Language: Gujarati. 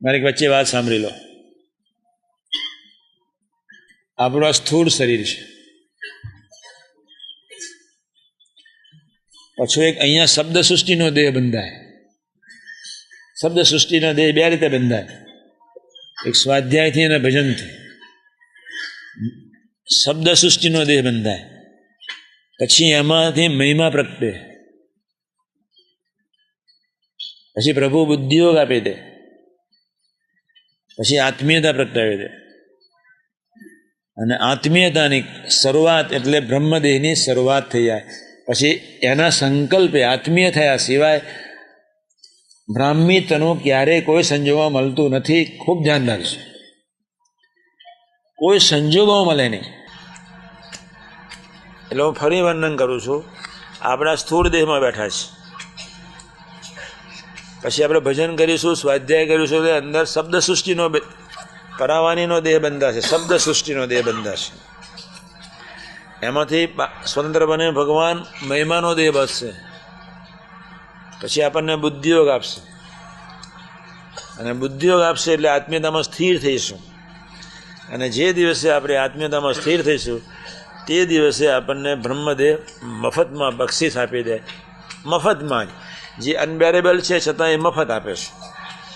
મારી વચ્ચે વાત સાંભળી લો. આપણું આ સ્થૂળ શરીર છે, પછી એક અહીંયા શબ્દ સૃષ્ટિનો દેહ બંધાય. શબ્દ સૃષ્ટિનો દેહ બે રીતે બંધાય, એક સ્વાધ્યાયથી અને ભજનથી. શબ્દ સૃષ્ટિનો દેહ બંધાય, પછી એમાંથી મહિમા પ્રગટે, પછી પ્રભુ બુદ્ધિયોગ આપી દે, પછી આત્મીયતા પ્રગટાવી દે. અને આત્મીયતાની શરૂઆત એટલે બ્રહ્મદેહની શરૂઆત થઈ જાય. પછી એના સંકલ્પે આત્મીય થયા સિવાય બ્રાહ્મી તનુ ક્યારેય કોઈ સંજોગમાં મળતું નથી. ખૂબ ધ્યાન રાખજો, કોઈ સંજોગમાં મળે નહીં. એટલે હું ફરી વર્ણન કરું છું. આપણા સ્થૂળ દેહમાં બેઠા છે, પછી આપણે ભજન કરીશું, સ્વાધ્યાય કરીશું, એટલે અંદર શબ્દ સૃષ્ટિનો કરાવવાનીનો દેહ બંધાશે, શબ્દ સૃષ્ટિનો દેહ બંધાશે. એમાંથી સ્વતંત્ર બને ભગવાન મહિમાનો દેહ બસશે. પછી આપણને બુદ્ધિયોગ આપશે, અને બુદ્ધિયોગ આપશે એટલે આત્મીયતામાં સ્થિર થઈશું. અને જે દિવસે આપણે આત્મીયતામાં સ્થિર થઈશું તે દિવસે આપણને બ્રહ્મદેવ મફતમાં બક્ષિસ આપી દે. મફતમાં જ, જે અનબેરેબલ છે છતાં એ મફત આપે છે.